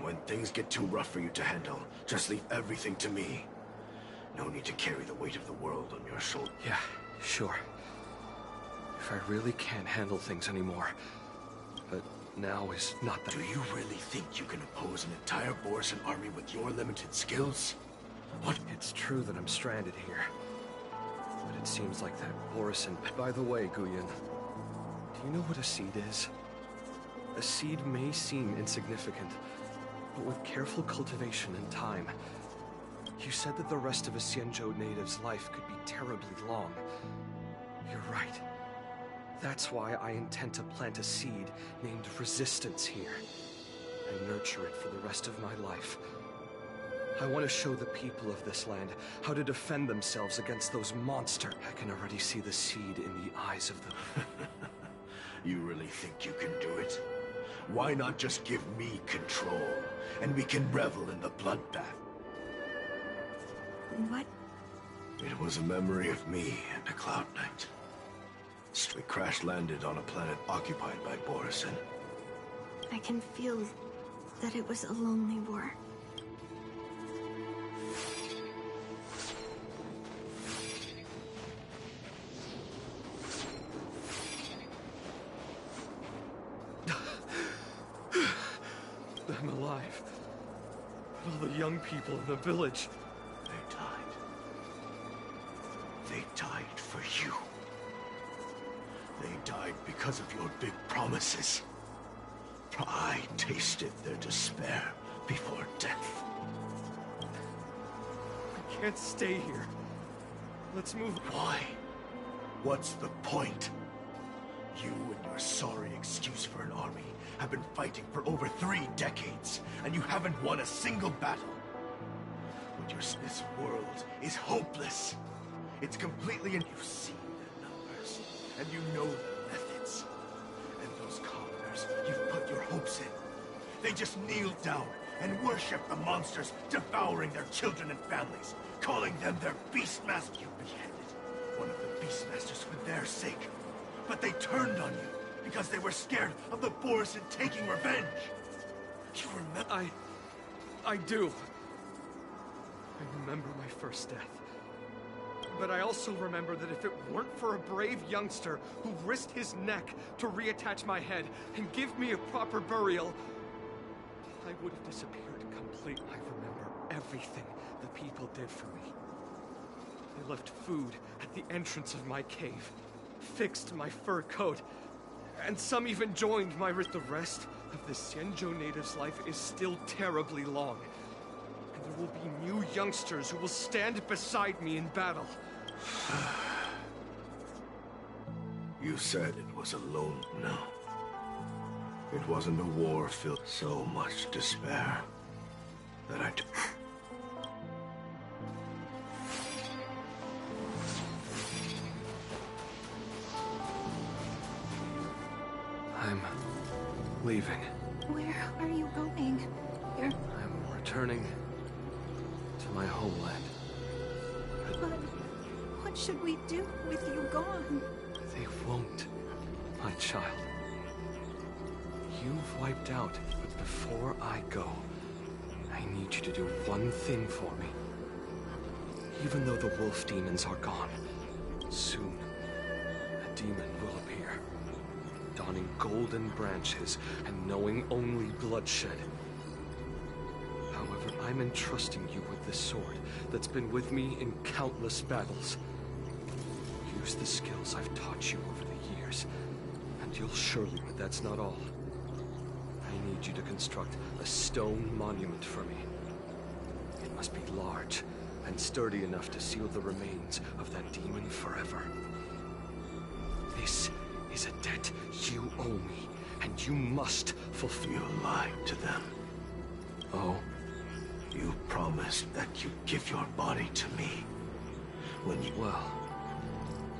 When things get too rough for you to handle, just leave everything to me. No need to carry the weight of the world on your shoulders. Yeah, sure. If I really can't handle things anymore. But now is not the... Do you really think you can oppose an entire Borison army with your limited skills? What? It's true that I'm stranded here. But it seems like that Borison... By the way, Guyan, do you know what a seed is? A seed may seem insignificant, but with careful cultivation and time... You said that the rest of a Xianzhou native's life could be terribly long. You're right. That's why I intend to plant a seed named Resistance here, and nurture it for the rest of my life. I want to show the people of this land how to defend themselves against those monsters. I can already see the seed in the eyes of the... You really think you can do it? Why not just give me control, and we can revel in the bloodbath? What? It was a memory of me and a Cloud Knight. We crash-landed on a planet occupied by Borison. I can feel that it was a lonely war. I'm alive. But all the young people in the village... They died. They died for you. They died because of your big promises. I tasted their despair before death. I can't stay here. Let's move. Why? What's the point? You and your sorry excuse for an army have been fighting for over 3 decades, and you haven't won a single battle. This world is hopeless. It's completely in... You've seen their numbers, and you know their methods. And those commoners you've put your hopes in. They just kneel down and worship the monsters devouring their children and families, calling them their Beastmasters. You beheaded one of the Beastmasters for their sake. But they turned on you because they were scared of the Borison taking revenge. You remember? I do. I remember my first death. But I also remember that if it weren't for a brave youngster who risked his neck to reattach my head and give me a proper burial, I would have disappeared completely. I remember everything the people did for me. They left food at the entrance of my cave, fixed my fur coat, and some even joined my The rest of the Xianzhou native's life is still terribly long. And there will be new youngsters who will stand beside me in battle. You said it was alone. No. It wasn't a war filled with so much despair that I... I'm leaving. Where are you going? I'm returning to my homeland. But what should we do with you gone? They won't, my child. You've wiped out, but before I go, I need you to do one thing for me. Even though the wolf demons are gone, soon a demon will appear, donning golden branches and knowing only bloodshed. However, I'm entrusting you with this sword that's been with me in countless battles. Use the skills I've taught you over the years, and you'll surely, but that's not all. I need you to construct a stone monument for me. It must be large and sturdy enough to seal the remains of that demon forever. This is a debt you owe me, and you must fulfill. You lied to them. Oh? You promised that you'd give your body to me. When you... Well,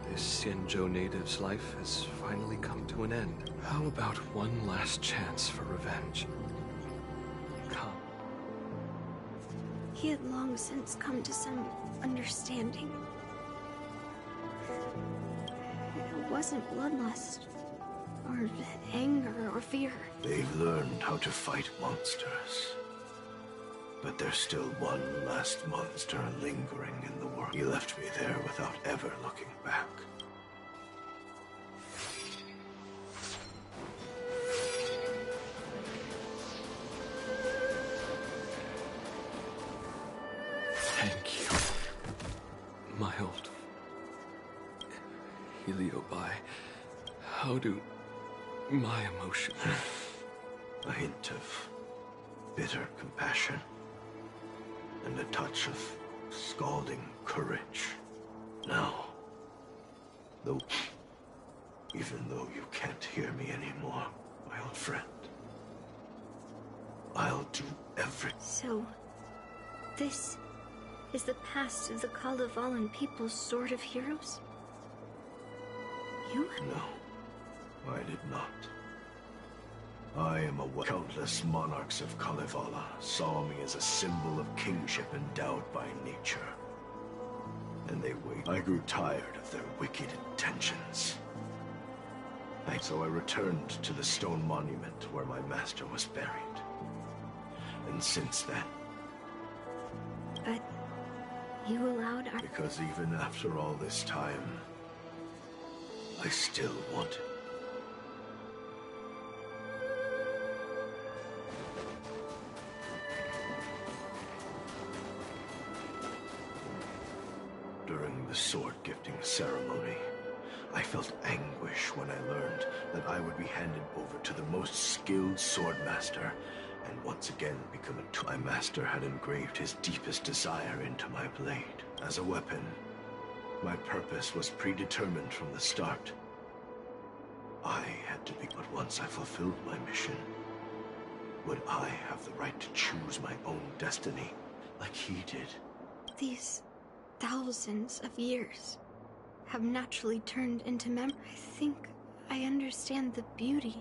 this Xianzhou native's life has finally come to an end. How about one last chance for revenge? Come. He had long since come to some understanding. It wasn't bloodlust, or anger, or fear. They've learned how to fight monsters. But there's still one last monster lingering in the world. He left me there without ever looking back. Thank you, my old Heliobi. How do my emotions... A hint of bitter compassion. And a touch of scalding courage. Now, even though you can't hear me anymore, my old friend, I'll do everything. So, this is the past of the Kalevalan people's Sword of Heroes? You? No, I did not. I am countless monarchs of Kalevala saw me as a symbol of kingship endowed by nature. And they waited. I grew tired of their wicked intentions. So I returned to the stone monument where my master was buried. And since then... But you allowed our... Because even after all this time, I still wanted... During the sword gifting ceremony, I felt anguish when I learned that I would be handed over to the most skilled swordmaster and once again become a tool. My master had engraved his deepest desire into my blade. As a weapon, my purpose was predetermined from the start. I had to be, but once I fulfilled my mission, would I have the right to choose my own destiny like he did? These thousands of years have naturally turned into memory. I think I understand the beauty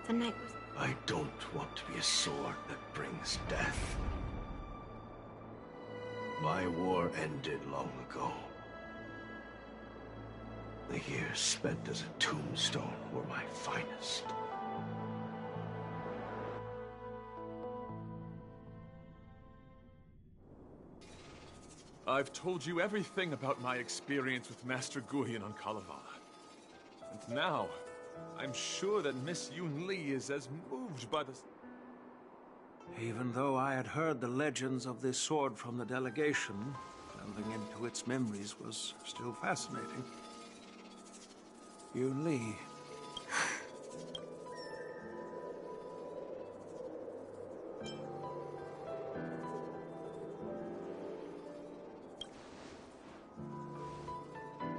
the night was... I don't want to be a sword that brings death. My war ended long ago. The years spent as a tombstone were my finest. I've told you everything about my experience with Master Guyan on Kalevala. And now, I'm sure that Miss Yunli is as moved by the... Even though I had heard the legends of this sword from the delegation, delving into its memories was still fascinating. Yunli.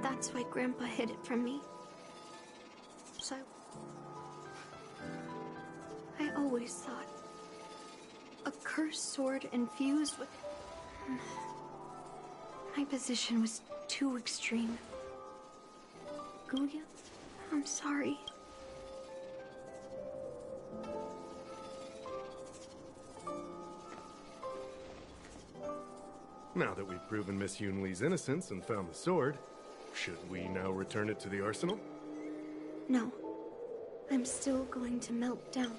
That's why Grandpa hid it from me. So... I always thought... a cursed sword infused with... My position was too extreme. Guya, I'm sorry. Now that we've proven Miss Yunli's innocence and found the sword, should we now return it to the arsenal? No. I'm still going to melt down.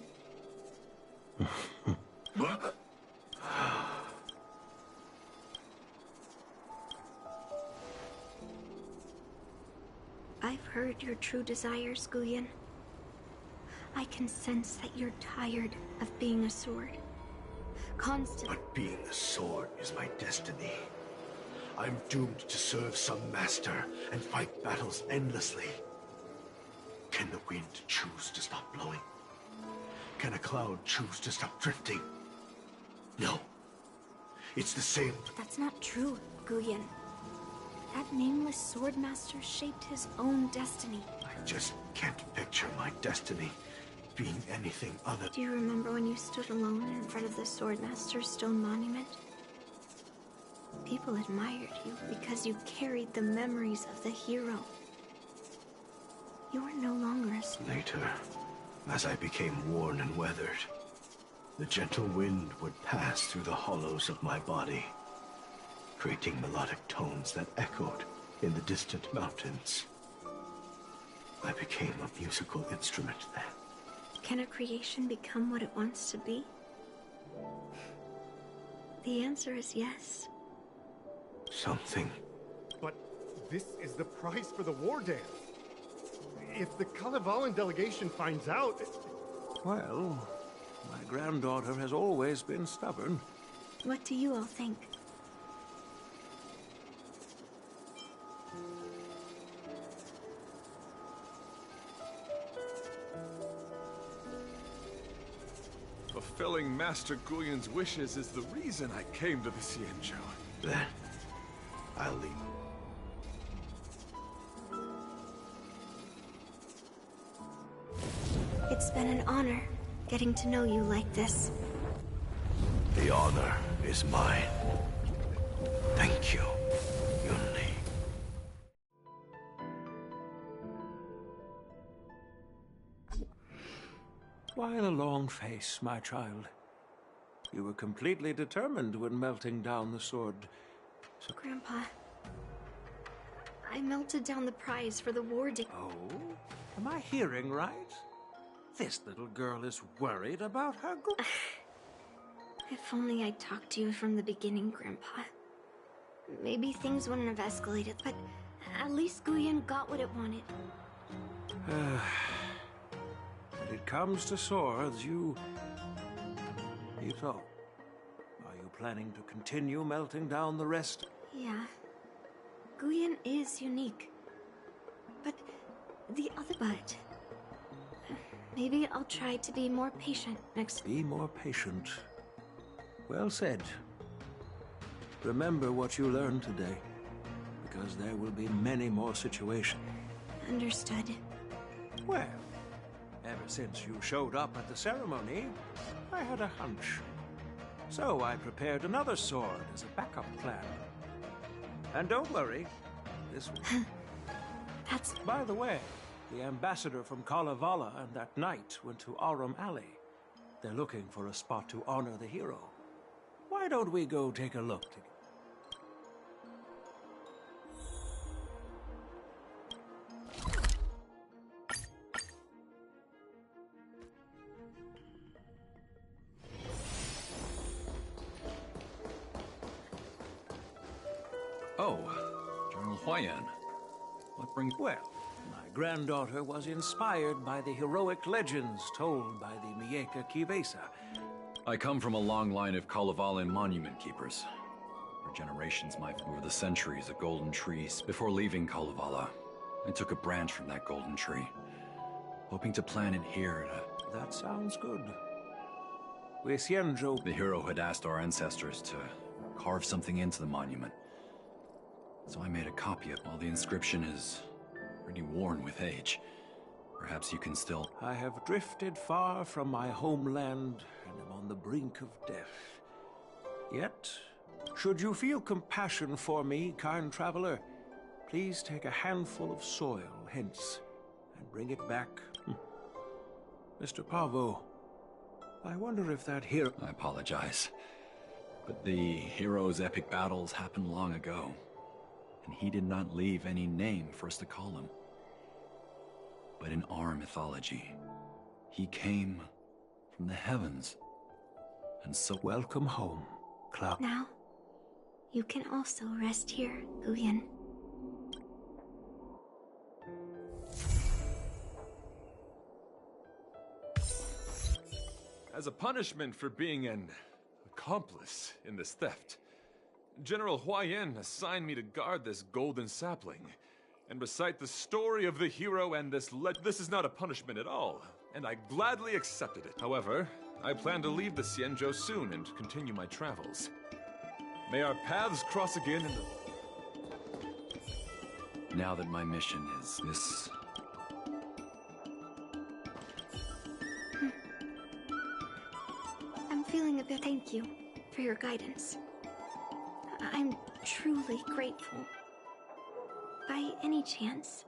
I've heard your true desires, Guyan. I can sense that you're tired of being a sword. Constantly. But being a sword is my destiny. I'm doomed to serve some master and fight battles endlessly. Can the wind choose to stop blowing? Can a cloud choose to stop drifting? No. It's the same. That's not true, Guyan. That nameless swordmaster shaped his own destiny. I just can't picture my destiny being anything other. Do you remember when you stood alone in front of the swordmaster's stone monument? People admired you because you carried the memories of the hero. You were no longer a sword. Later, as I became worn and weathered, the gentle wind would pass through the hollows of my body, creating melodic tones that echoed in the distant mountains. I became a musical instrument then. Can a creation become what it wants to be? The answer is yes. Something. But this is the price for the war dance. If the Kalevalan delegation finds out... Well, my granddaughter has always been stubborn. What do you all think? Fulfilling Master Guyan's wishes is the reason I came to the Xianzhou. Then, I'll leave. It's been an honor getting to know you like this. The honor is mine. Thank you, Yunli. Why the long face, my child? You were completely determined when melting down the sword. So Grandpa, I melted down the prize for the war day. Oh? Am I hearing right? This little girl is worried about her If only I'd talked to you from the beginning, Grandpa. Maybe things wouldn't have escalated, but at least Guyan got what it wanted. When it comes to swords, you... So, are you planning to continue melting down the rest? Yeah. Guyan is unique. But the other... But... maybe I'll try to be more patient next... Be more patient. Well said. Remember what you learned today, because there will be many more situations. Understood. Well, ever since you showed up at the ceremony, I had a hunch. So I prepared another sword as a backup plan. And don't worry, this... That's... By the way, the ambassador from Kalevala and that knight went to Arum Alley. They're looking for a spot to honor the hero. Why don't we go take a look together? Oh, General Huayan. What brings... Well, my granddaughter was inspired by the heroic legends told by the Mieka Kivesa. I come from a long line of Kalevalan monument keepers. For generations, over the centuries, a golden tree. Before leaving Kalevala, I took a branch from that golden tree, hoping to plant it here to... That sounds good. With Xianzhou... The hero had asked our ancestors to carve something into the monument. So I made a copy of it. While the inscription is pretty worn with age, perhaps you can still... I have drifted far from my homeland and am on the brink of death. Yet, should you feel compassion for me, kind traveler, please take a handful of soil hence and bring it back. Mr. Pavo, I wonder if that hero... I apologize, But the hero's epic battles happened long ago, and he did not leave any name for us to call him. But in our mythology, he came from the heavens. And so welcome home, Cloud. Now, you can also rest here, Guyan. As a punishment for being an accomplice in this theft, General Huayan assigned me to guard this golden sapling and recite the story of the hero and this is not a punishment at all, and I gladly accepted it. However, I plan to leave the Xianzhou soon and continue my travels. May our paths cross again in the... Now that my mission is this... I'm feeling a bit thank you for your guidance. I'm truly grateful. By any chance,